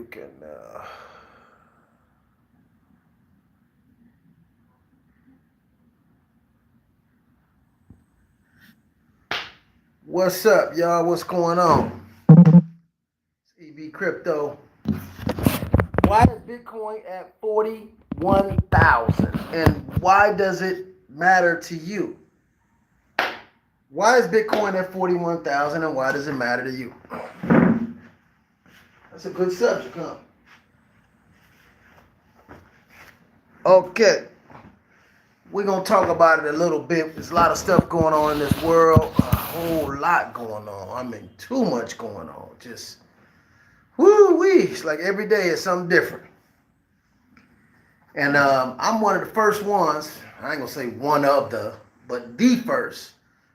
can. What's up, y'all? What's going on? It's EB Crypto. Why is Bitcoin at 41,000? And why does it matter to you? Why is Bitcoin at 41,000 and why does it matter to you? That's a good subject, huh? Okay. We're going to talk about it a little bit. There's a lot of stuff going on in this world. A whole lot going on. I mean, too much going on. Just, woo-wee. It's like every day is something different. And I'm one of the first ones, I ain't going to say one of but the first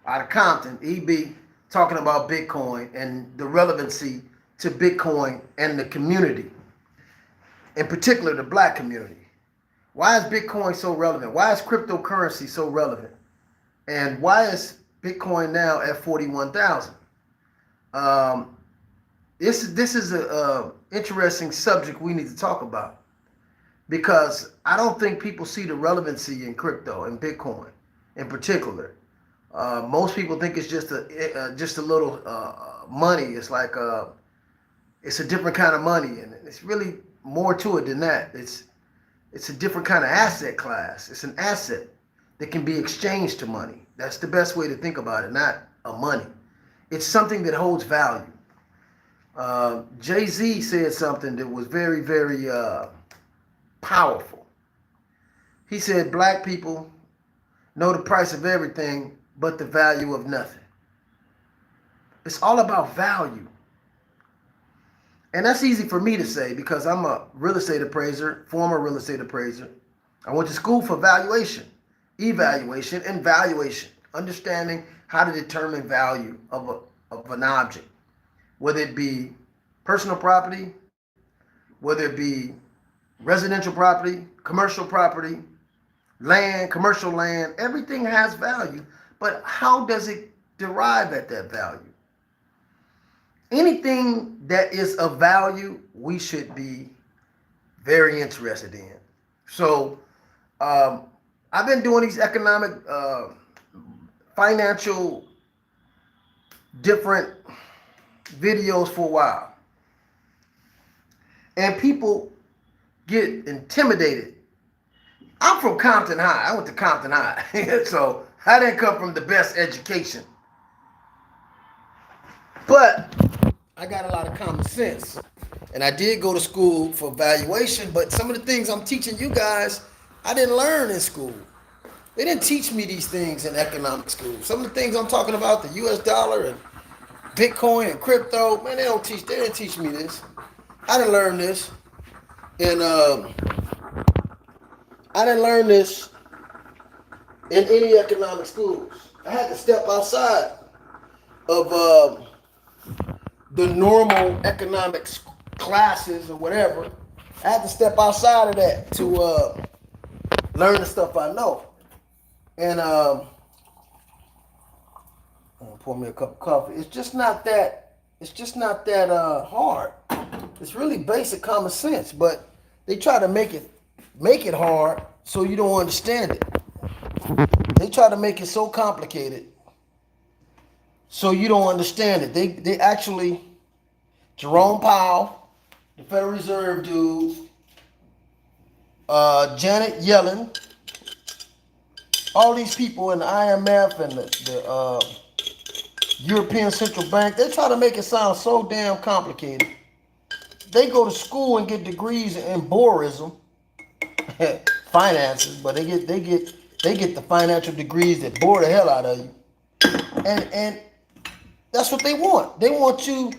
out of Compton, EB, talking about Bitcoin and the relevancy to Bitcoin and the community, in particular the black community. Why is Bitcoin so relevant? Why is cryptocurrency so relevant? And why is Bitcoin now at 41,000? This is a interesting subject we need to talk about because I don't think people see the relevancy in crypto and Bitcoin in particular. Most people think it's just a little money. It's like it's a different kind of money, and it's really more to it than that. It's a different kind of asset class. It's an asset that can be exchanged to money. That's the best way to think about it, not a money. It's something that holds value. Jay-Z said something that was very, very powerful. He said, black people know the price of everything but the value of nothing. It's all about value. And that's easy for me to say because I'm a real estate appraiser, former real estate appraiser. I went to school for valuation, evaluation, and valuation, understanding how to determine value of an object, whether it be personal property, whether it be residential property, land, commercial land. Everything has value, but how does it derive at that value? Anything that is of value, we should be very interested in. So I've been doing these economic, financial, different videos for a while. And people get intimidated. I'm from Compton High. I went to Compton High. So I didn't come from the best education. But I got a lot of common sense. And I did go to school for valuation, but some of the things I'm teaching you guys, I didn't learn in school. They didn't teach me these things in economic school. Some of the things I'm talking about, the US dollar and Bitcoin and crypto, man, they didn't teach me this. I didn't learn this. And I didn't learn this in any economic schools. I had to step outside of the normal economics classes or whatever. I had to step outside of that to learn the stuff I know. And pour me a cup of coffee. It's just not that hard. It's really basic common sense, but they try to make it hard so you don't understand it. They try to make it so complicated so you don't understand it. They actually, Jerome Powell, the Federal Reserve dude, Janet Yellen, all these people in the IMF and the European Central Bank, they try to make it sound so damn complicated. They go to school and get degrees in Borism, finances, but they get the financial degrees that bore the hell out of you. And that's what they want. They want you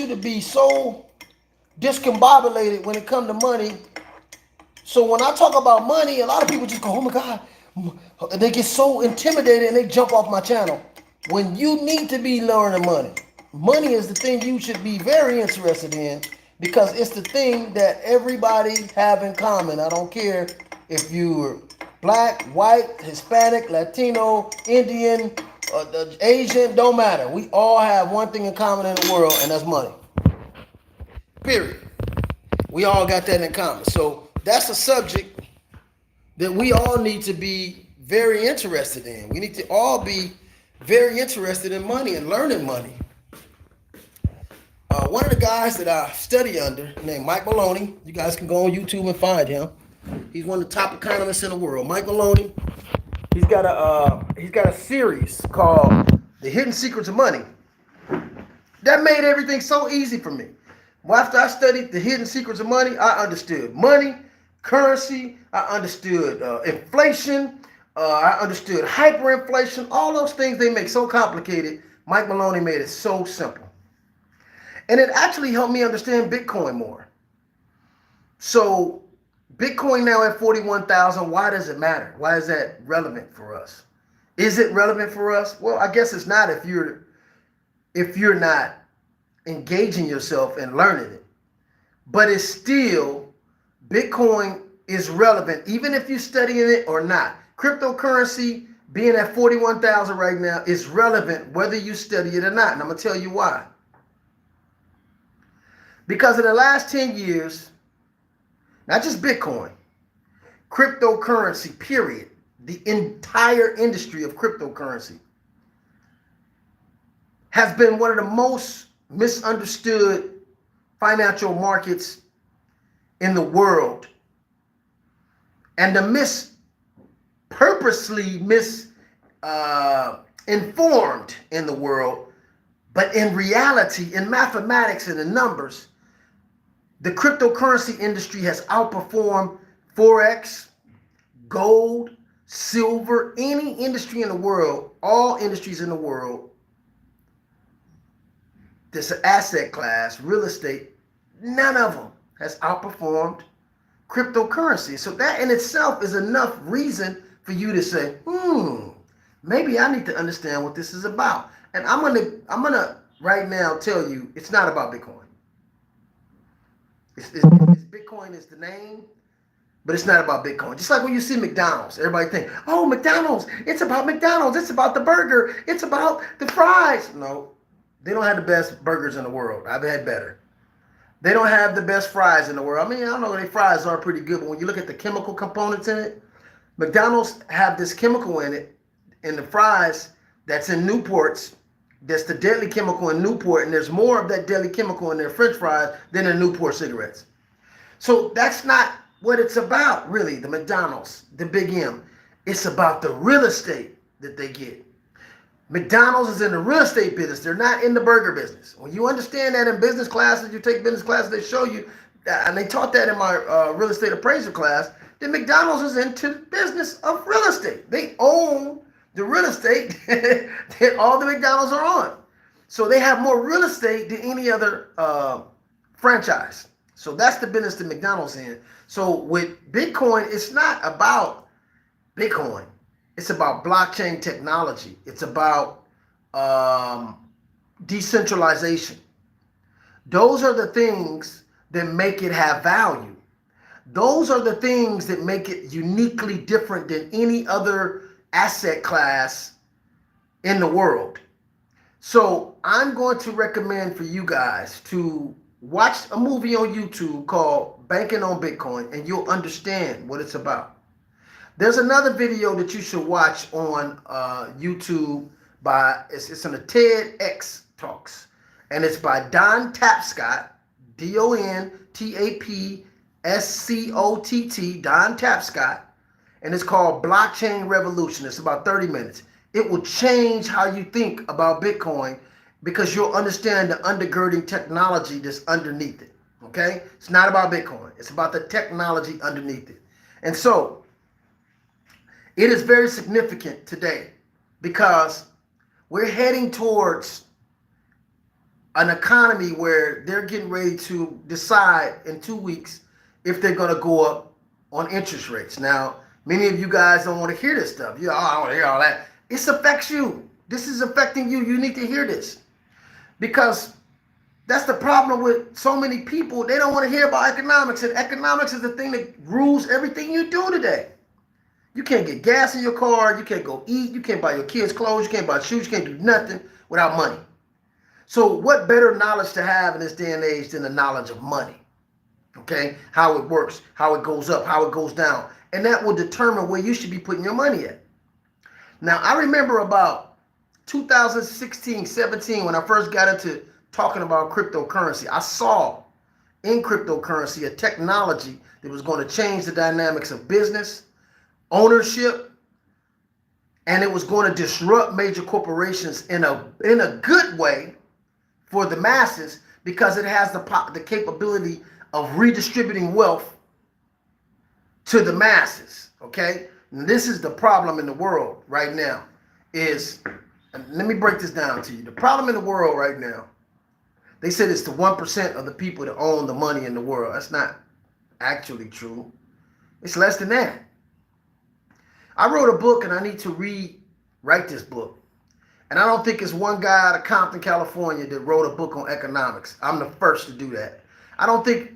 to be so discombobulated when it comes to money. So when I talk about money, a lot of people just go, oh my God. And they get so intimidated and they jump off my channel. When you need to be learning money. Money is the thing you should be very interested in because it's the thing that everybody have in common. I don't care if you're black, white, Hispanic, Latino, Indian, Asian, don't matter. We all have one thing in common in the world, and that's money. Period. We all got that in common. So that's a subject that we all need to be very interested in. We need to all be very interested in money and learning money. One of the guys that I study under, named Mike Maloney, you guys can go on YouTube and find him. He's one of the top economists in the world. Mike Maloney. He's got a series called "The Hidden Secrets of Money." That made everything so easy for me. Well, after I studied the hidden secrets of money, I understood money, currency. I understood inflation. I understood hyperinflation. All those things they make so complicated. Mike Maloney made it so simple. And it actually helped me understand Bitcoin more. So Bitcoin now at 41,000, why does it matter? Why is that relevant for us? Is it relevant for us? Well, I guess it's not if you're not engaging yourself and learning it. But it's still, Bitcoin is relevant even if you're studying it or not. Cryptocurrency being at 41,000 right now is relevant whether you study it or not. And I'm going to tell you why. Because in the last 10 years, not just Bitcoin, cryptocurrency, period, the entire industry of cryptocurrency has been one of the most misunderstood financial markets in the world. And the purposely misinformed in the world. But in reality, in mathematics and in numbers, the cryptocurrency industry has outperformed Forex, gold, silver, any industry in the world, all industries in the world. This asset class, real estate, none of them has outperformed cryptocurrency. So that in itself is enough reason for you to say, maybe I need to understand what this is about. And I'm gonna right now tell you, it's not about Bitcoin. It's Bitcoin is the name, but it's not about Bitcoin. Just like when you see McDonald's, everybody think, oh, McDonald's, it's about McDonald's, it's about the burger, it's about the fries. No, they don't have the best burgers in the world. I've had better. They don't have the best fries in the world. I mean, I don't know, their fries are pretty good, but when you look at the chemical components in it, McDonald's have this chemical in it, in the fries, that's in Newports. That's the deadly chemical in Newport, and there's more of that deadly chemical in their French fries than in Newport cigarettes. So that's not what it's about, really, the McDonald's, the Big M. It's about the real estate that they get. McDonald's is in the real estate business. They're not in the burger business. When you understand that in business classes, you take business classes, they show you, and they taught that in my real estate appraisal class, that McDonald's is into the business of real estate. They own the real estate that all the McDonald's are on. So they have more real estate than any other franchise. So that's the business that McDonald's in. So with Bitcoin, it's not about Bitcoin. It's about blockchain technology. It's about decentralization. Those are the things that make it have value. Those are the things that make it uniquely different than any other asset class in the world. So I'm going to recommend for you guys to watch a movie on YouTube called Banking on Bitcoin, and you'll understand what it's about. There's another video that you should watch on YouTube by, it's on the TEDx Talks, and it's by Don Tapscott, DonTapscott, Don Tapscott, and it's called Blockchain Revolution. It's about 30 minutes. It will change how you think about Bitcoin because you'll understand the undergirding technology that's underneath it, okay? It's not about Bitcoin. It's about the technology underneath it. And so it is very significant today because we're heading towards an economy where they're getting ready to decide in 2 weeks if they're going to go up on interest rates. Now, many of you guys don't want to hear this stuff. I don't want to hear all that. This affects you. This is affecting you. You need to hear this. Because that's the problem with so many people. They don't want to hear about economics. And economics is the thing that rules everything you do today. You can't get gas in your car. You can't go eat. You can't buy your kids clothes. You can't buy shoes. You can't do nothing without money. So what better knowledge to have in this day and age than the knowledge of money? Okay, how it works, how it goes up, how it goes down, and that will determine where you should be putting your money at. Now, I remember about 2016, 17, when I first got into talking about cryptocurrency, I saw in cryptocurrency a technology that was going to change the dynamics of business, ownership, and it was going to disrupt major corporations in a good way for the masses, because it has the capability of redistributing wealth to the masses. Okay, and this is the problem in the world right now. Let me break this down to you. The problem in the world right now, they said it's the 1% of the people that own the money in the world. That's not actually true. It's less than that. I wrote a book and I need to rewrite this book. And I don't think it's one guy out of Compton, California that wrote a book on economics. I'm the first to do that. I don't think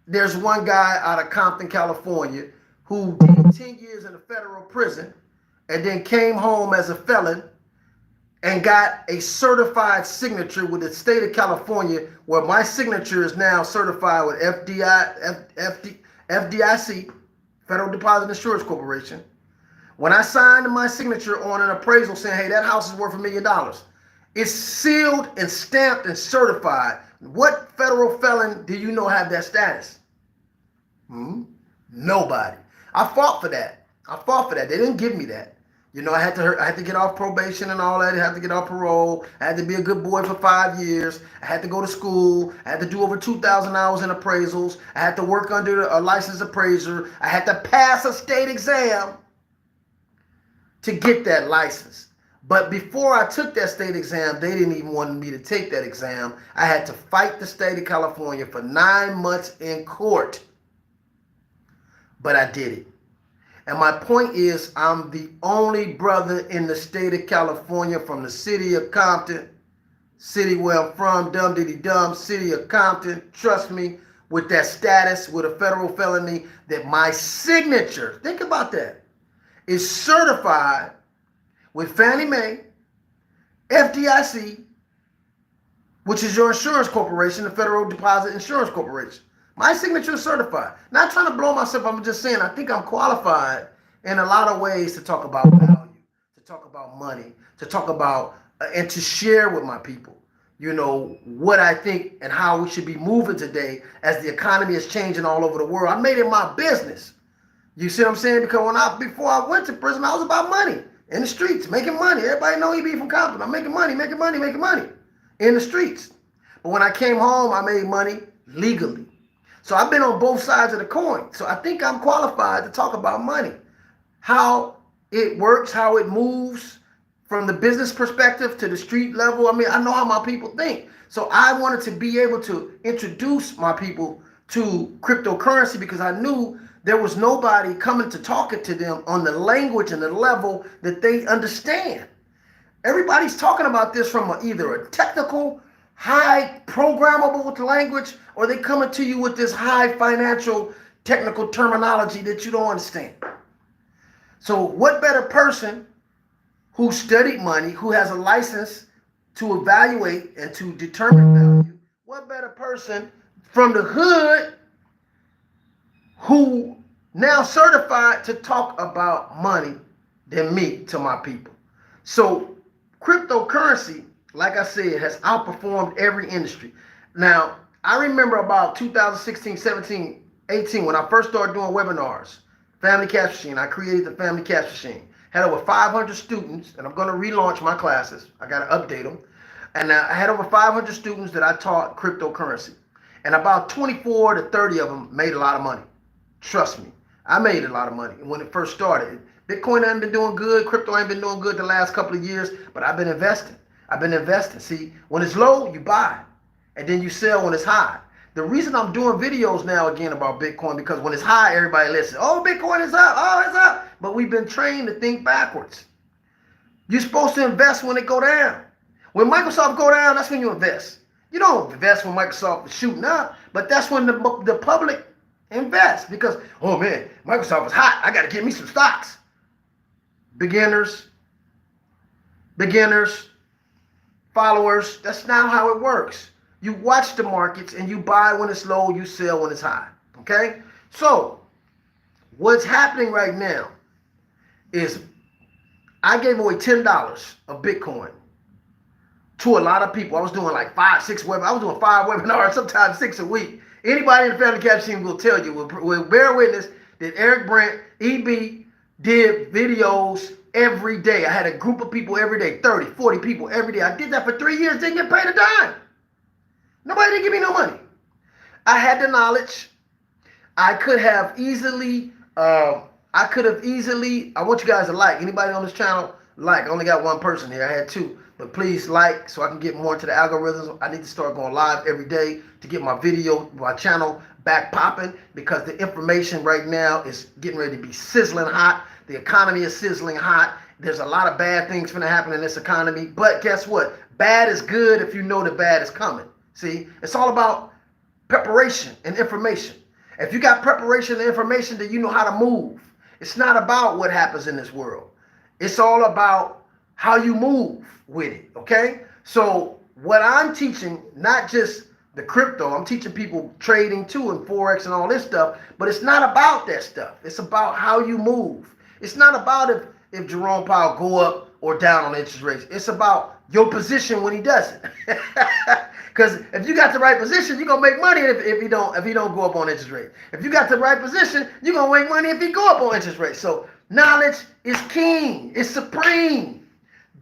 there's one guy out of Compton, California who did 10 years in a federal prison and then came home as a felon and got a certified signature with the state of California, where my signature is now certified with FDIC, Federal Deposit Insurance Corporation. When I signed my signature on an appraisal saying, hey, that house is worth $1 million, it's sealed and stamped and certified. What federal felon do you know have that status? Nobody. I fought for that. They didn't give me that. You know, I had to get off probation and all that. I had to get off parole. I had to be a good boy for 5 years. I had to go to school. I had to do over 2,000 hours in appraisals. I had to work under a licensed appraiser. I had to pass a state exam to get that license. But before I took that state exam, they didn't even want me to take that exam. I had to fight the state of California for 9 months in court. But I did it. And my point is, I'm the only brother in the state of California from the city of Compton, city where I'm from, dum-diddy-dum, city of Compton, trust me, with that status, with a federal felony, that my signature, think about that, is certified with Fannie Mae, FDIC, which is your insurance corporation, the Federal Deposit Insurance Corporation. My signature is certified. Not trying to blow myself, I'm just saying I think I'm qualified in a lot of ways to talk about value, to talk about money, to talk about and to share with my people, you know, what I think and how we should be moving today as the economy is changing all over the world. I made it my business. You see what I'm saying? Because before I went to prison, I was about money in the streets, making money. Everybody know he be from Compton. I'm making money in the streets. But when I came home, I made money legally. So I've been on both sides of the coin. So I think I'm qualified to talk about money, how it works, how it moves from the business perspective to the street level. I mean, I know how my people think. So I wanted to be able to introduce my people to cryptocurrency because I knew there was nobody coming to talk it to them on the language and the level that they understand. Everybody's talking about this from either a technical, high programmable language, or they coming to you with this high financial technical terminology that you don't understand. So what better person who studied money, who has a license to evaluate and to determine value, what better person from the hood who now certified to talk about money than me to my people? So cryptocurrency, like I said, has outperformed every industry. Now, I remember about 2016, 17, 18, when I first started doing webinars, Family Cash Machine. I created the Family Cash Machine. Had over 500 students, and I'm going to relaunch my classes. I got to update them. And I had over 500 students that I taught cryptocurrency. And about 24 to 30 of them made a lot of money. Trust me, I made a lot of money when it first started. Bitcoin ain't been doing good. Crypto ain't been doing good the last couple of years, but I've been investing. See, when it's low, you buy, and then you sell when it's high. The reason I'm doing videos now again about Bitcoin, because when it's high, everybody listens. Oh, Bitcoin is up. Oh, it's up. But we've been trained to think backwards. You're supposed to invest when it go down. When Microsoft go down, that's when you invest. You don't invest when Microsoft is shooting up, but that's when the public invest because, oh man, Microsoft is hot. I got to get me some stocks. Beginners, followers, that's not how it works. You watch the markets and you buy when it's low, you sell when it's high. Okay? So, what's happening right now is I gave away $10 of Bitcoin to a lot of people. I was doing like 5, 6 webinars. I was doing 5 webinars, sometimes 6 a week. Anybody in the Family Cash team will tell you, will bear witness that Eric Brent, EB, did videos every day. I had a group of people every day, 30, 40 people every day. I did that for 3 years, didn't get paid a dime. Nobody didn't give me no money. I had the knowledge. I could have easily, I want you guys to like. Anybody on this channel, like. I only got one person here. I had 2. But please like so I can get more into the algorithms. I need to start going live every day to get my channel back popping, because the information right now is getting ready to be sizzling hot. The economy is sizzling hot. There's a lot of bad things going to happen in this economy. But guess what? Bad is good if you know the bad is coming. See, it's all about preparation and information. If you got preparation and information, then you know how to move. It's not about what happens in this world. It's all about how you move with it, okay? So what I'm teaching, not just the crypto, I'm teaching people trading too and Forex and all this stuff, but it's not about that stuff. It's about how you move. It's not about if Jerome Powell go up or down on interest rates. It's about your position when he doesn't. Because if you got the right position, you're gonna make money if he don't go up on interest rates. If you got the right position, you're gonna make money if he go up on interest rates. So knowledge is king, it's supreme.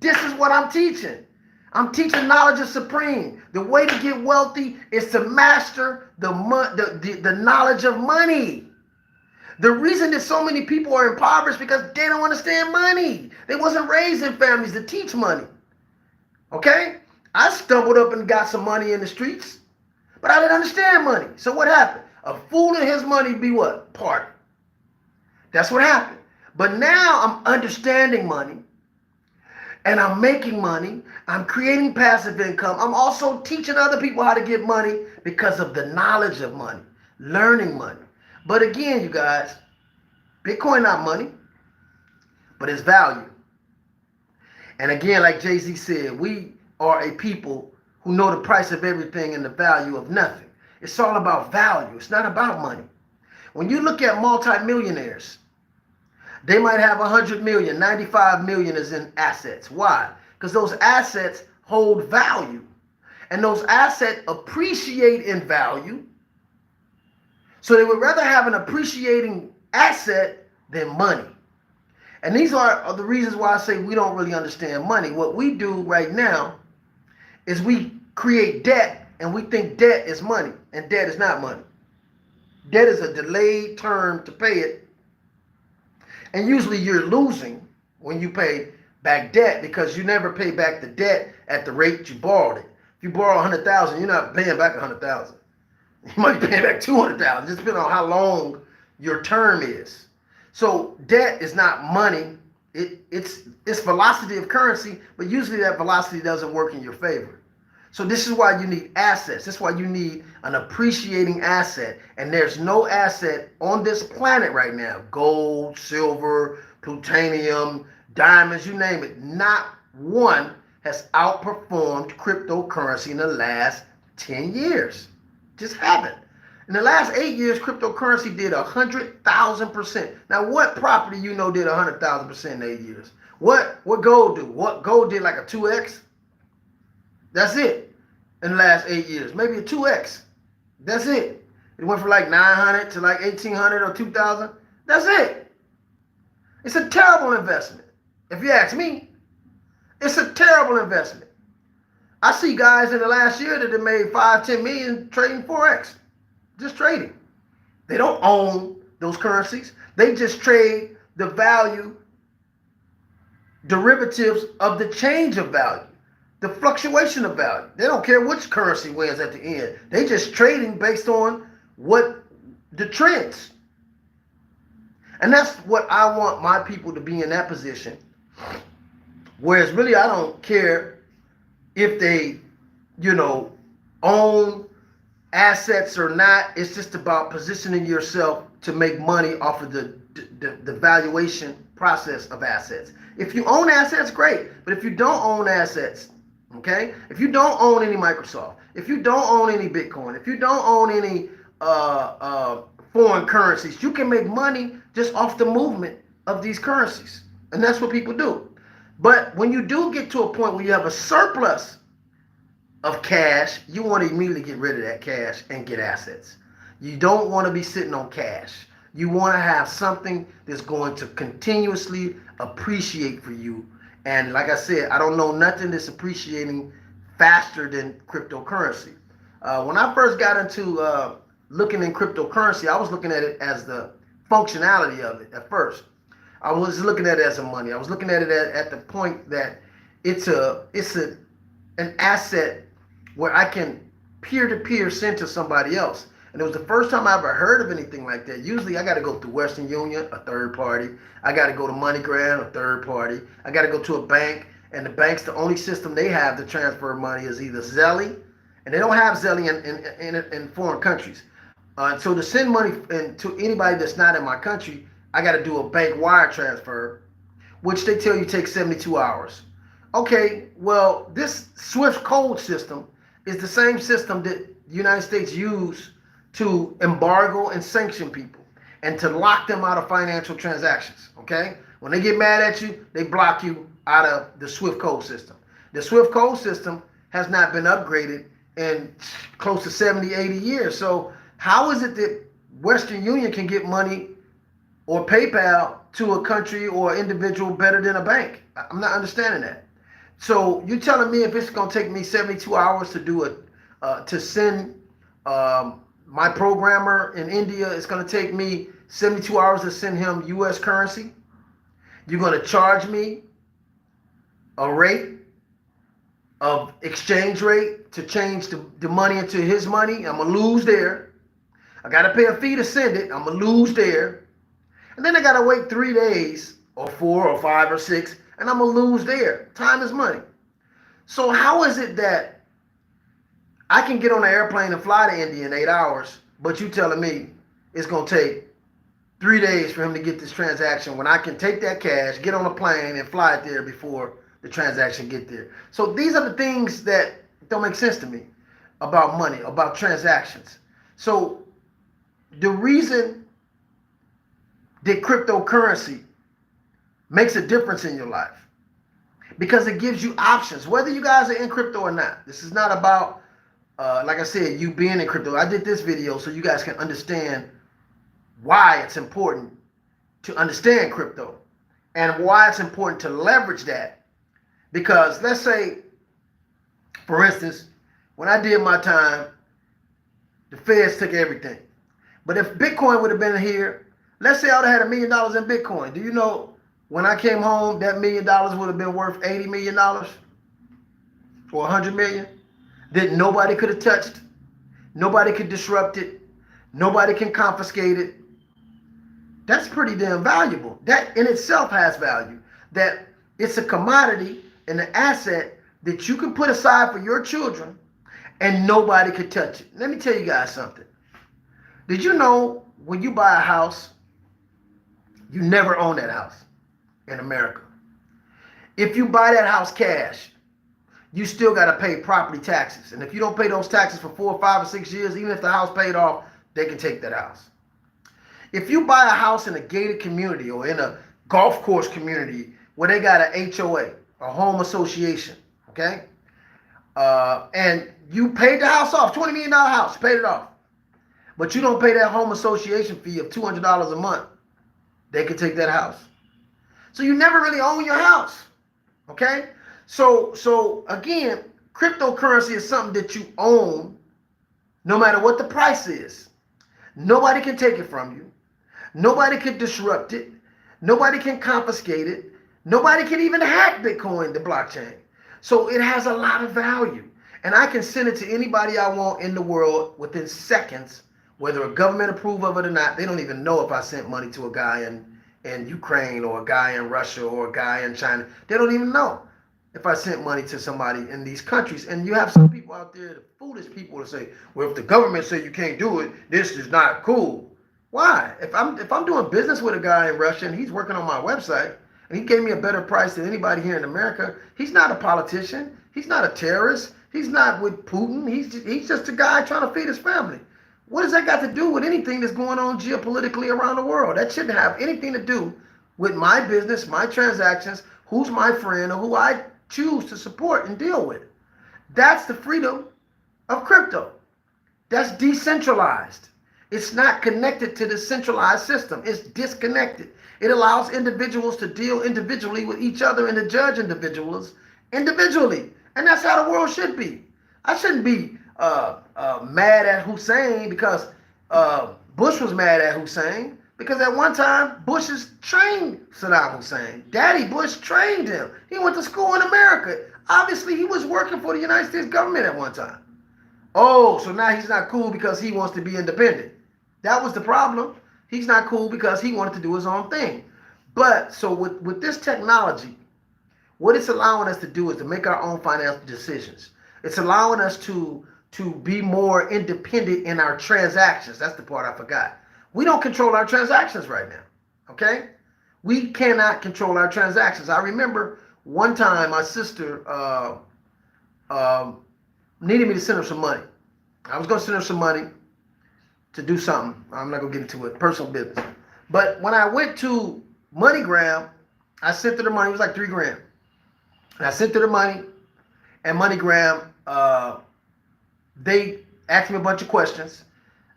This is what I'm teaching. I'm teaching knowledge is supreme. The way to get wealthy is to master the knowledge of money. The reason that so many people are impoverished because they don't understand money. They wasn't raised in families to teach money. Okay? I stumbled up and got some money in the streets, but I didn't understand money. So what happened? A fool and his money be what? Party. That's what happened. But now I'm understanding money, and I'm making money. I'm creating passive income. I'm also teaching other people how to get money because of the knowledge of money, learning money. But again, you guys, Bitcoin not money, but it's value. And again, like Jay-Z said, we are a people who know the price of everything and the value of nothing. It's all about value. It's not about money. When you look at multimillionaires, they might have 100 million, 95 million is in assets. Why? Because those assets hold value. And those assets appreciate in value. So they would rather have an appreciating asset than money. And these are the reasons why I say we don't really understand money. What we do right now is we create debt, and we think debt is money, and debt is not money. Debt is a delayed term to pay it. And usually you're losing when you pay back debt, because you never pay back the debt at the rate you borrowed it. If you borrow 100,000, you're not paying back 100,000. You might be paying back 200,000, just depending on how long your term is. So debt is not money. It's velocity of currency, but usually that velocity doesn't work in your favor. So this is why you need assets. This is why you need an appreciating asset. And there's no asset on this planet right now, gold, silver, plutonium, diamonds, you name it. Not one has outperformed cryptocurrency in the last 10 years. Just haven't. In the last 8 years, cryptocurrency did 100,000%. Now, what property you know did 100,000% in 8 years? What gold do? What gold did like a 2x? That's it in the last 8 years. Maybe a 2x. That's it. It went from like 900 to like 1,800 or 2,000. That's it. It's a terrible investment. If you ask me, it's a terrible investment. I see guys in the last year that have made 5, 10 million trading Forex. Just trading. They don't own those currencies. They just trade the value derivatives of the change of value, the fluctuation of value. They don't care which currency wins at the end. They just trading based on what the trends. And that's what I want my people to be in that position. Whereas really I don't care if they, own assets or not. It's just about positioning yourself to make money off of the valuation process of assets. If you own assets, great. But if you don't own assets, okay? If you don't own any Microsoft, if you don't own any Bitcoin, if you don't own any foreign currencies. You can make money just off the movement of these currencies. And that's what people do. But when you do get to a point where you have a surplus of cash, you want to immediately get rid of that cash and get assets. You don't want to be sitting on cash. You want to have something that's going to continuously appreciate for you. And like I said, I don't know nothing that's appreciating faster than cryptocurrency. When I first got into looking in cryptocurrency, I was looking at it as the functionality of it at first. I was looking at it as a money. I was looking at it at the point that it's an asset where I can peer-to-peer send to somebody else. And it was the first time I ever heard of anything like that. Usually I got to go through Western Union, a third party. I got to go to MoneyGram, a third party. I got to go to a bank, and the bank's the only system they have to transfer money is either Zelle, and they don't have Zelle in foreign countries. So to send money to anybody that's not in my country, I got to do a bank wire transfer, which they tell you takes 72 hours. Okay, well, this SWIFT code system is the same system that the United States used to embargo and sanction people and to lock them out of financial transactions, okay? When they get mad at you, they block you out of the SWIFT code system. The SWIFT code system has not been upgraded in close to 70, 80 years. So how is it that Western Union can get money or PayPal to a country or individual better than a bank? I'm not understanding that. So you're telling me if it's going to take me 72 hours to do it, to send my programmer in India, it's going to take me 72 hours to send him U.S. currency? You're going to charge me a rate of exchange rate to change the money into his money? I'm going to lose there. I got to pay a fee to send it. I'm going to lose there. And then I got to wait 3 days or 4 or 5 or 6, and I'm going to lose there. Time is money. So how is it that I can get on an airplane and fly to India in 8 hours, but you telling me it's going to take 3 days for him to get this transaction when I can take that cash, get on a plane, and fly it there before the transaction get there? So these are the things that don't make sense to me about money, about transactions. So the reason that cryptocurrency makes a difference in your life, because it gives you options, whether you guys are in crypto or not. This is not about, like I said, you being in crypto. I did this video so you guys can understand why it's important to understand crypto and why it's important to leverage that. Because let's say, for instance, when I did my time, the feds took everything. But if Bitcoin would have been here, let's say I would have had $1 million in Bitcoin. Do you know when I came home, that $1 million would have been worth $80 million or $100 million that nobody could have touched. Nobody could disrupt it. Nobody can confiscate it. That's pretty damn valuable. That in itself has value. That it's a commodity and an asset that you can put aside for your children and nobody could touch it. Let me tell you guys something. Did you know when you buy a house, you never own that house in America? If you buy that house cash, you still got to pay property taxes. And if you don't pay those taxes for 4 or 5 or 6 years, even if the house paid off, they can take that house. If you buy a house in a gated community or in a golf course community where they got an HOA, a home association, okay? And you paid the house off, $20 million house, paid it off. But you don't pay that home association fee of $200 a month, they can take that house. So you never really own your house, okay? So again, cryptocurrency is something that you own no matter what the price is. Nobody can take it from you. Nobody can disrupt it. Nobody can confiscate it. Nobody can even hack Bitcoin, the blockchain. So it has a lot of value. And I can send it to anybody I want in the world within seconds, whether a government approve of it or not. They don't even know if I sent money to a guy in Ukraine or a guy in Russia or a guy in China. They don't even know if I sent money to somebody in these countries. And you have some people out there, the foolish people, to say, well, if the government say you can't do it, this is not cool. Why? If I'm doing business with a guy in Russia and he's working on my website and he gave me a better price than anybody here in America, he's not a politician. He's not a terrorist. He's not with Putin. He's just a guy trying to feed his family. What does that got to do with anything that's going on geopolitically around the world? That shouldn't have anything to do with my business, my transactions, who's my friend, or who I choose to support and deal with. That's the freedom of crypto. That's decentralized. It's not connected to the centralized system. It's disconnected. It allows individuals to deal individually with each other and to judge individuals individually. And that's how the world should be. I shouldn't be mad at Hussein because Bush was mad at Hussein, because at one time Bush's trained Saddam Hussein. Daddy Bush trained him. He went to school in America. Obviously, he was working for the United States government at one time. Oh, so now he's not cool because he wants to be independent. That was the problem. He's not cool because he wanted to do his own thing. But so with this technology, what it's allowing us to do is to make our own financial decisions. It's allowing us to be more independent in our transactions. That's the part I forgot. We don't control our transactions right now, okay? We cannot control our transactions. I remember one time my sister needed me to send her some money. I was going to send her some money to do something. I'm not going to get into it, personal business. But when I went to MoneyGram, I sent her the money. It was like $3,000. And I sent her the money, and MoneyGram, they asked me a bunch of questions.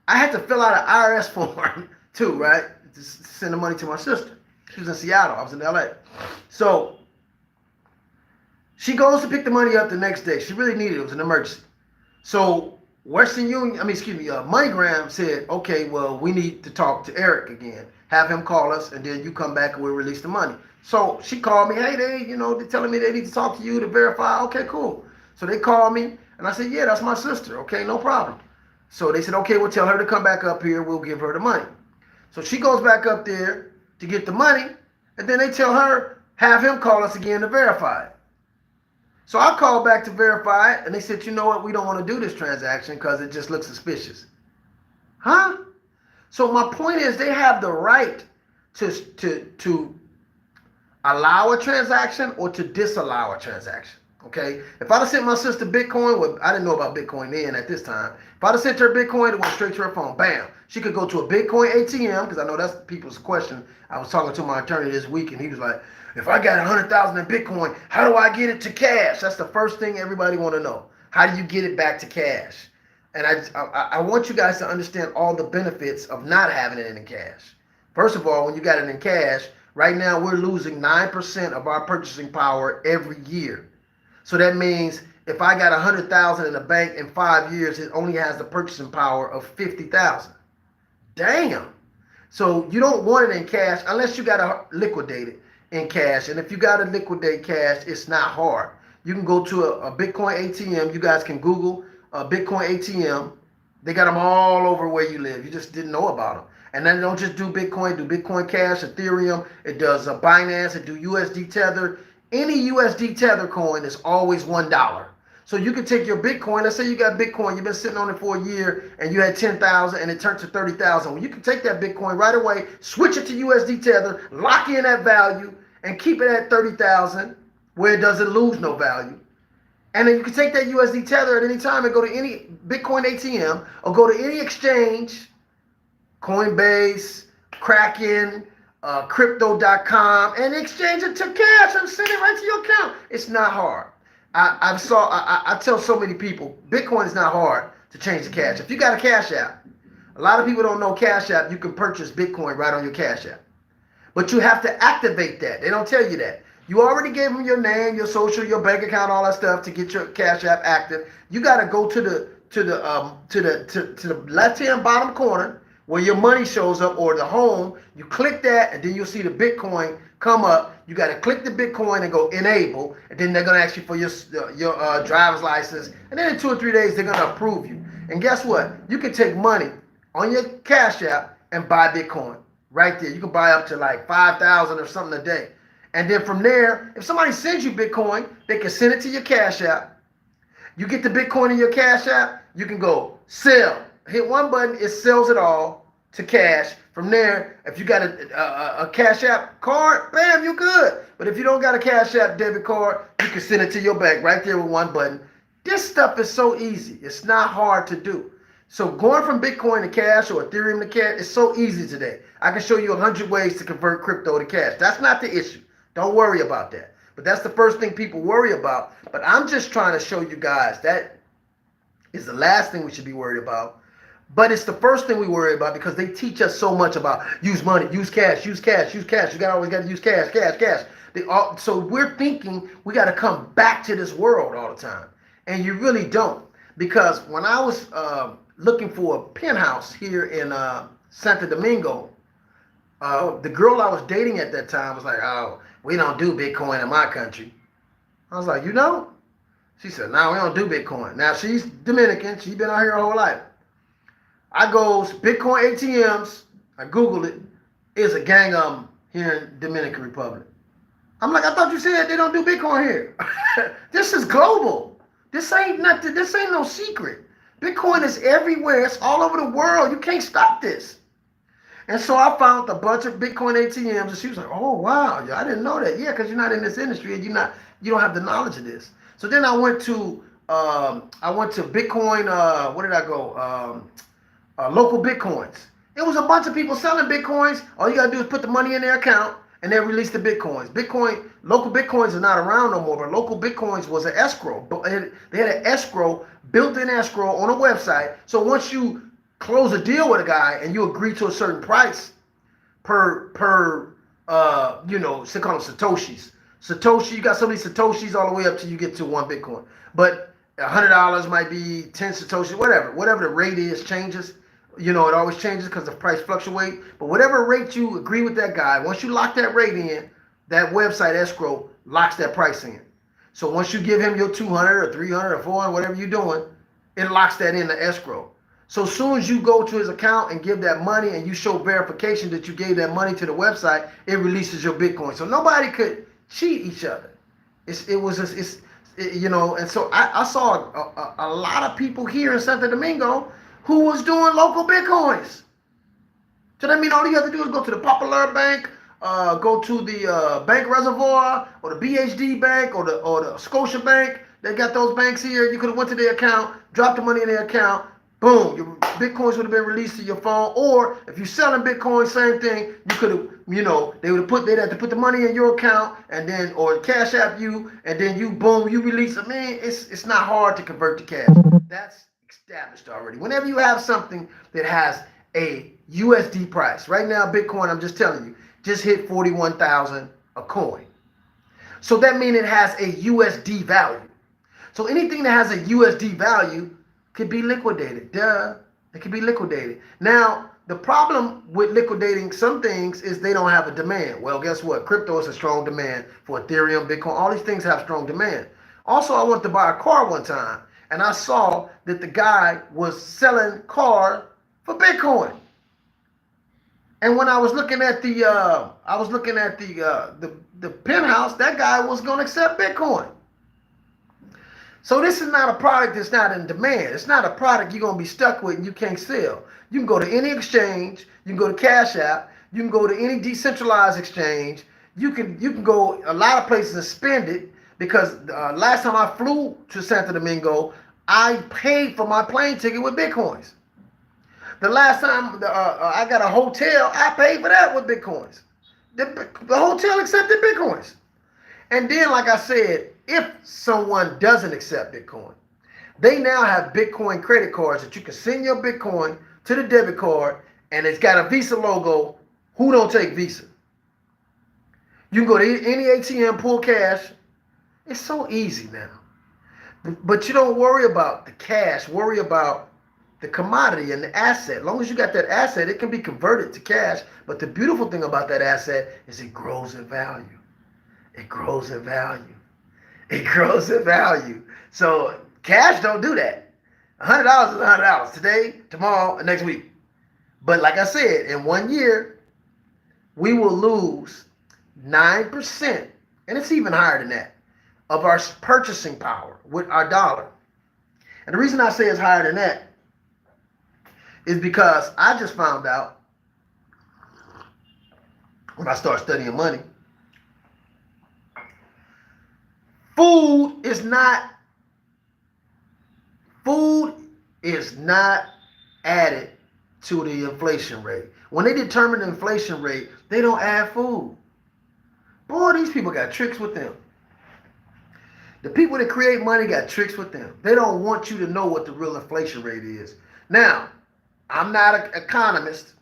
I had to fill out an IRS form too, right? To send the money to my sister. She was in Seattle. I was in LA. So she goes to pick the money up the next day. She really needed it. It was an emergency. So MoneyGram said, okay, well, we need to talk to Eric again. Have him call us, and then you come back and we'll release the money. So she called me. Hey, they're telling me they need to talk to you to verify. Okay, cool. So they called me, and I said, yeah, that's my sister. Okay, no problem. So they said, okay, we'll tell her to come back up here. We'll give her the money. So she goes back up there to get the money, and then they tell her, have him call us again to verify it. So I called back to verify it, and they said, you know what, we don't want to do this transaction because it just looks suspicious. Huh? So my point is, they have the right to allow a transaction or to disallow a transaction. Okay? If I'd have sent my sister Bitcoin, well, I didn't know about Bitcoin then at this time. If I'd have sent her Bitcoin, it went straight to her phone. Bam. She could go to a Bitcoin ATM, because I know that's people's question. I was talking to my attorney this week, and he was like, if I got 100,000 in Bitcoin, how do I get it to cash? That's the first thing everybody want to know. How do you get it back to cash? And I want you guys to understand all the benefits of not having it in cash. First of all, when you got it in cash, right now we're losing 9% of our purchasing power every year. So that means if I got 100,000 in the bank in 5 years, it only has the purchasing power of 50,000. Damn. So you don't want it in cash unless you got to liquidate it in cash. And if you got to liquidate cash, it's not hard. You can go to a Bitcoin ATM. You guys can Google a Bitcoin ATM. They got them all over where you live. You just didn't know about them. And then don't just do Bitcoin. Do Bitcoin Cash, Ethereum. It does Binance. It do USD Tether. Any USD Tether coin is always $1. So you can take your Bitcoin. Let's say you got Bitcoin. You've been sitting on it for a year and you had 10,000 and it turned to 30,000. Well, you can take that Bitcoin right away, switch it to USD Tether, lock in that value, and keep it at 30,000 where it doesn't lose no value. And then you can take that USD Tether at any time and go to any Bitcoin ATM or go to any exchange, Coinbase, Kraken, Crypto.com, and exchange it to cash and send it right to your account. It's not hard. I tell so many people, Bitcoin is not hard to change the cash. If you got a Cash App, a lot of people don't know Cash App, you can purchase Bitcoin right on your Cash App. But you have to activate that. They don't tell you that. You already gave them your name, your social, your bank account, all that stuff to get your Cash App active. You got to go to the left-hand bottom corner where your money shows up, or the home. You click that, and then you'll see the Bitcoin come up. You got to click the Bitcoin and go enable, and then they're going to ask you for your driver's license. And then in 2 or 3 days, they're going to approve you. And guess what? You can take money on your Cash App and buy Bitcoin right there. You can buy up to like 5,000 or something a day. And then from there, if somebody sends you Bitcoin, they can send it to your Cash App. You get the Bitcoin in your Cash App, you can go sell. Hit one button, it sells it all to cash. From there, if you got a Cash App card, bam, you good. But if you don't got a Cash App debit card, you can send it to your bank right there with one button. This stuff is so easy. It's not hard to do. So going from Bitcoin to cash or Ethereum to cash is so easy today. I can show you 100 ways to convert crypto to cash. That's not the issue. Don't worry about that. But that's the first thing people worry about. But I'm just trying to show you guys that is the last thing we should be worried about. But it's the first thing we worry about because they teach us so much about use money, use cash, use cash, use cash. You always got to use cash, cash, cash. So we're thinking we got to come back to this world all the time. And you really don't. Because when I was looking for a penthouse here in Santo Domingo, the girl I was dating at that time was like, oh, we don't do Bitcoin in my country. I was like, you know? She said, no, we don't do Bitcoin. Now, she's Dominican. She's been out here her whole life. I goes, Bitcoin ATMs, I Googled it, is a gang of them here in Dominican Republic. I'm like, I thought you said they don't do Bitcoin here. This is global. This ain't nothing. This ain't no secret. Bitcoin is everywhere. It's all over the world. You can't stop this. And so I found a bunch of Bitcoin ATMs, and she was like, "Oh wow, I didn't know that." Yeah, because you're not in this industry, and you don't have the knowledge of this. So then I went to Bitcoin. Where did I go? Local Bitcoins. It was a bunch of people selling Bitcoins. All you gotta do is put the money in their account, and they release the Bitcoins. Local Bitcoins are not around no more, but local Bitcoins was an escrow. They had an escrow, built-in escrow on a website. So once you close a deal with a guy and you agree to a certain price per they call them Satoshis. Satoshi, you got so many Satoshis all the way up till you get to one Bitcoin. But $100 might be 10 Satoshis, whatever the rate is changes. It always changes because the price fluctuates. But whatever rate you agree with that guy, once you lock that rate in, that website escrow locks that price in. So once you give him your 200 or 300 or 400, whatever you're doing, it locks that in the escrow. So as soon as you go to his account and give that money and you show verification that you gave that money to the website, it releases your Bitcoin. So nobody could cheat each other. And so I saw a lot of people here in Santo Domingo who was doing local Bitcoins. So that means all you have to do is go to the Popular Bank, go to the Bank Reservoir, or the BHD Bank, or the Scotia Bank. They got those banks here. You could have went to their account, dropped the money in their account, boom, your Bitcoins would have been released to your phone. Or if you're selling Bitcoin, same thing. You could have, they'd have to put the money in your account and then, or Cash App you, and then you, boom, you release. I mean, it's not hard to convert to cash. That's established already. Whenever you have something that has a USD price, right now, Bitcoin, I'm just telling you, just hit 41,000 a coin. So that means it has a USD value. So anything that has a USD value could be liquidated. It could be liquidated. Now, the problem with liquidating some things is they don't have a demand. Well, guess what? Crypto is a strong demand for Ethereum, Bitcoin. All these things have strong demand. Also, I went to buy a car one time, and I saw that the guy was selling cars for Bitcoin. And when I was looking at the penthouse, that guy was going to accept Bitcoin. So this is not a product that's not in demand. It's not a product you're going to be stuck with and you can't sell. You can go to any exchange. You can go to Cash App. You can go to any decentralized exchange. You can go a lot of places and spend it, because last time I flew to Santo Domingo, I paid for my plane ticket with Bitcoins. The last time I got a hotel, I paid for that with Bitcoins. The hotel accepted Bitcoins. And then, like I said, if someone doesn't accept Bitcoin, they now have Bitcoin credit cards that you can send your Bitcoin to the debit card, and it's got a Visa logo. Who don't take Visa? You can go to any ATM, pull cash. It's so easy now. But you don't worry about the cash. Worry about the commodity and the asset. As long as you got that asset, it can be converted to cash. But the beautiful thing about that asset is it grows in value. It grows in value. It grows in value. So cash don't do that. $100 is $100 today, tomorrow, and next week. But like I said, in 1 year, we will lose 9%, and it's even higher than that, of our purchasing power with our dollar. And the reason I say it's higher than that is because I just found out when I started studying money, food is not added to the inflation rate. When they determine the inflation rate, they don't add food. Boy, these people got tricks with them. The people that create money got tricks with them. They don't want you to know what the real inflation rate is. Now, I'm not an economist.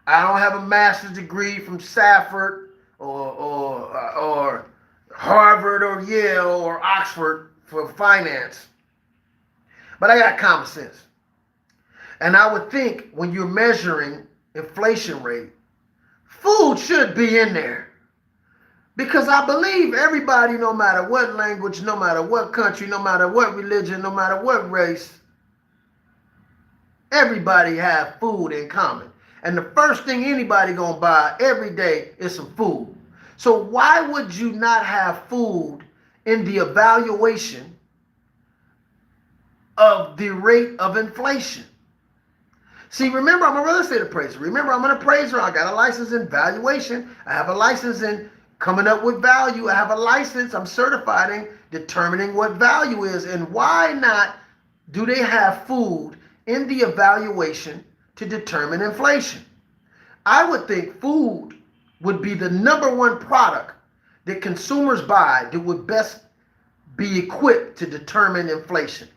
I don't have a master's degree from Stafford or Harvard or Yale or Oxford for finance. But I got common sense. And I would think when you're measuring inflation rate, food should be in there. Because I believe everybody, no matter what language, no matter what country, no matter what religion, no matter what race, everybody have food in common. And the first thing anybody gonna buy every day is some food. So why would you not have food in the evaluation of the rate of inflation? See, remember, I'm a real estate appraiser. Remember, I'm an appraiser. I got a license in valuation. I have a license in coming up with value. I have a license. I'm certified in determining what value is. And why not do they have food in the evaluation to determine inflation? I would think food would be the number one product that consumers buy that would best be equipped to determine inflation.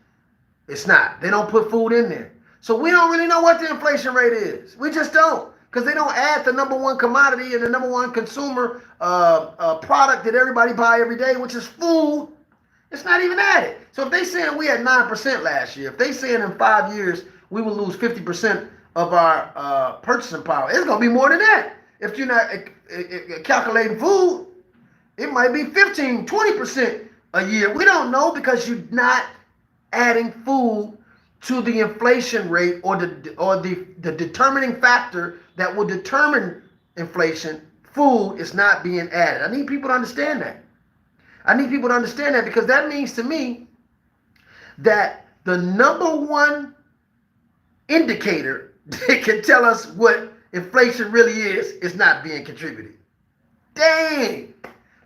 It's not. They don't put food in there. So we don't really know what the inflation rate is. We just don't. Because they don't add the number one commodity and the number one consumer product that everybody buy every day, which is food. It's not even added. So if they saying we had 9% last year, if they saying in 5 years we will lose 50% of our purchasing power, it's going to be more than that. If you're not calculating food, it might be 15, 20% a year. We don't know because you're not adding food to the inflation rate or the determining factor that will determine inflation. Food is not being added. I need people to understand that. I need people to understand that because that means to me that the number one indicator that can tell us what inflation really is not being contributed. Dang.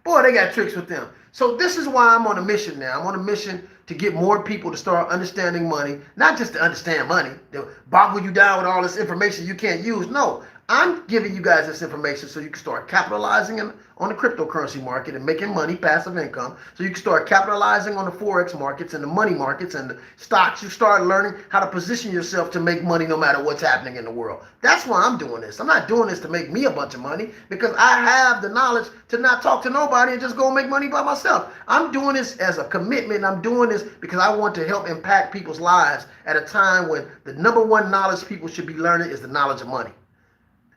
Boy, they got tricks with them. So this is why I'm on a mission now. I'm on a mission to get more people to start understanding money, not just to understand money, to boggle you down with all this information you can't use. No, I'm giving you guys this information so you can start capitalizing on the cryptocurrency market and making money, passive income, so you can start capitalizing on the Forex markets and the money markets and the stocks. You start learning how to position yourself to make money no matter what's happening in the world. That's why I'm doing this. I'm not doing this to make me a bunch of money because I have the knowledge to not talk to nobody and just go make money by myself. I'm doing this as a commitment. I'm doing this because I want to help impact people's lives at a time when the number one knowledge people should be learning is the knowledge of money.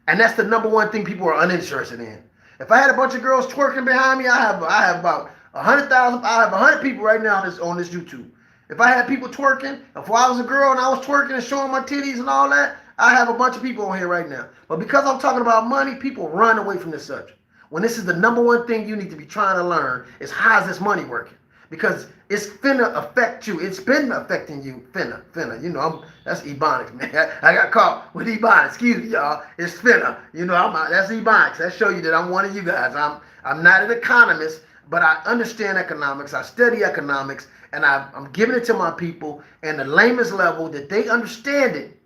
And that's the number one thing people are uninterested in. If I had a bunch of girls twerking behind me, I have about 100,000. I have 100 people right now on this YouTube. If I had people twerking, if I was a girl and I was twerking and showing my titties and all that, I have a bunch of people on here right now. But because I'm talking about money, people run away from this subject. When this is the number one thing you need to be trying to learn is how's this money working? Because it's finna affect you. It's been affecting you. Finna. You know, that's Ebonics, man. I got caught with Ebonics. Excuse me, y'all. It's finna. You know, that's Ebonics. That show you that I'm one of you guys. I'm not an economist, but I understand economics. I study economics, and I'm giving it to my people and the lamest level that they understand it.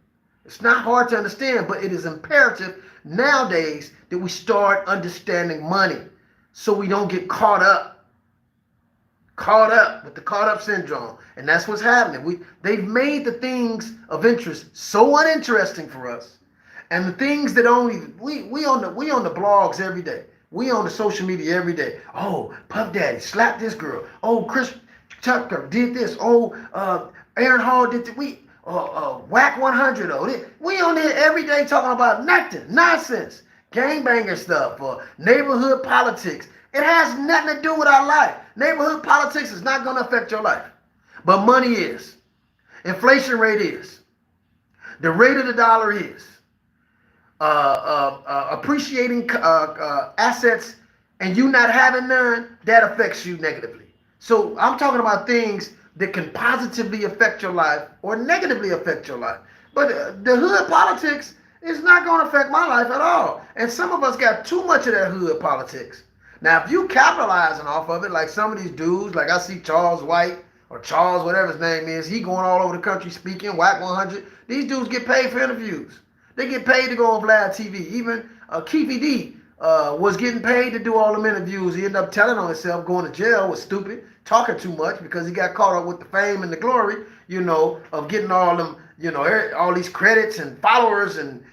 It's not hard to understand, but it is imperative nowadays that we start understanding money so we don't get caught up with the caught up syndrome. And that's what's happening. They've made the things of interest so uninteresting for us. And the things that we on the blogs every day. We on the social media every day. Oh, Puff Daddy slapped this girl. Oh, Chris Tucker did this. Oh, Aaron Hall did this. Whack 100. Oh, we on there every day talking about nothing, nonsense, gangbanger stuff, or neighborhood politics. It has nothing to do with our life. Neighborhood politics is not going to affect your life. But money is. Inflation rate is. The rate of the dollar is. Appreciating assets and you not having none, that affects you negatively. So I'm talking about things that can positively affect your life or negatively affect your life. But the hood politics is not going to affect my life at all. And some of us got too much of that hood politics. Now, if you capitalizing off of it, like some of these dudes, like I see Charles White or Charles, whatever his name is. He going all over the country speaking, Whack 100. These dudes get paid for interviews. They get paid to go on Vlad TV. Even Keefy D was getting paid to do all them interviews. He ended up telling on himself, going to jail, was stupid, talking too much because he got caught up with the fame and the glory, of getting all them, all these credits and followers and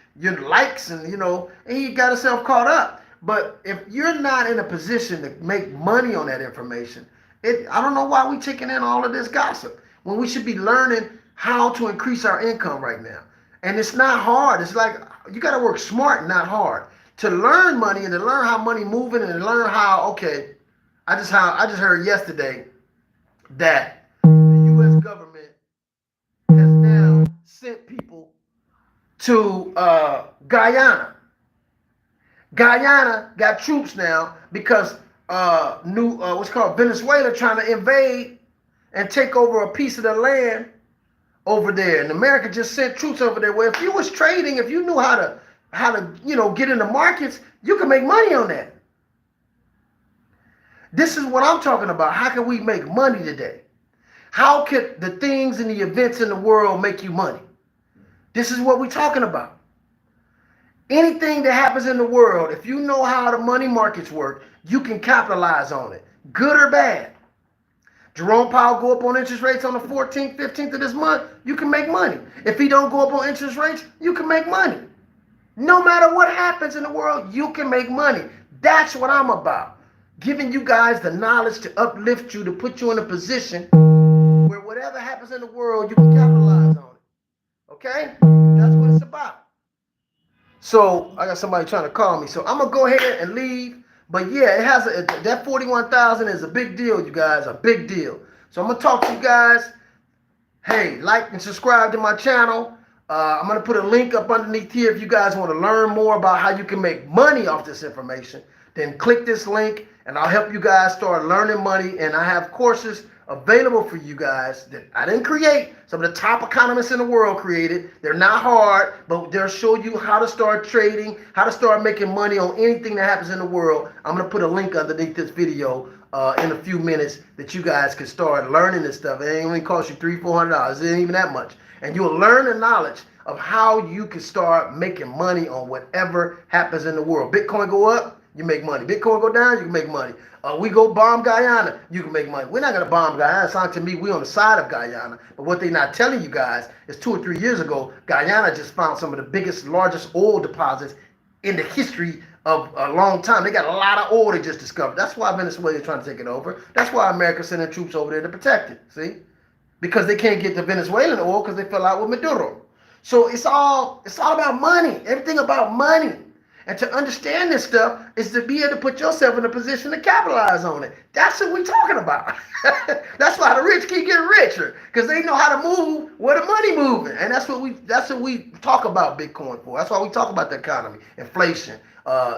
likes and, and he got himself caught up. But if you're not in a position to make money on that information, I don't know why we taking in all of this gossip when we should be learning how to increase our income right now. And it's not hard. It's like you got to work smart, not hard, to learn money and to learn how money moving and to learn how. Okay, I just heard yesterday that the U.S. government has now sent people to Guyana. Guyana got troops now because what's called Venezuela trying to invade and take over a piece of the land over there, and America just sent troops over there. Well, if you was trading, if you knew how to get in the markets, you can make money on that. This is what I'm talking about. How can we make money today? How could the things and the events in the world make you money? This is what we're talking about. Anything that happens in the world, if you know how the money markets work, you can capitalize on it, good or bad. Jerome Powell go up on interest rates on the 14th, 15th of this month, you can make money. If he don't go up on interest rates, you can make money. No matter what happens in the world, you can make money. That's what I'm about. Giving you guys the knowledge to uplift you, to put you in a position where whatever happens in the world, you can capitalize on it. Okay? That's what it's about. So I got somebody trying to call me. So I'm going to go ahead and leave. But yeah, that 41,000 is a big deal, you guys, a big deal. So I'm going to talk to you guys. Hey, like and subscribe to my channel. I'm going to put a link up underneath here if you guys want to learn more about how you can make money off this information. Then click this link and I'll help you guys start learning money. And I have courses available for you guys that I didn't create. Some of the top economists in the world created. They're not hard, but they'll show you how to start trading, how to start making money on anything that happens in the world. I'm going to put a link underneath this video in a few minutes that you guys can start learning this stuff. It ain't even cost you $300-$400. It ain't even that much. And you'll learn the knowledge of how you can start making money on whatever happens in the world. Bitcoin go up, you make money. Bitcoin go down, you can make money. We go bomb Guyana, you can make money. We're not going to bomb Guyana. It sounds to me we're on the side of Guyana. But what they're not telling you guys is 2 or 3 years ago, Guyana just found some of the biggest, largest oil deposits in the history of a long time. They got a lot of oil they just discovered. That's why Venezuela is trying to take it over. That's why America's sending troops over there to protect it. See? Because they can't get the Venezuelan oil because they fell out with Maduro. So it's all about money. Everything about money. And to understand this stuff is to be able to put yourself in a position to capitalize on it. That's what we're talking about. That's why the rich keep getting richer, because they know how to move where the money moving. And that's what we talk about Bitcoin for. That's why we talk about the economy, inflation,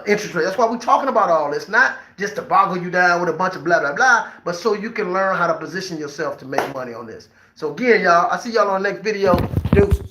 interest rate. That's why we're talking about all this, not just to boggle you down with a bunch of blah, blah, blah, but so you can learn how to position yourself to make money on this. So again, y'all, I'll see y'all on the next video. Deuces.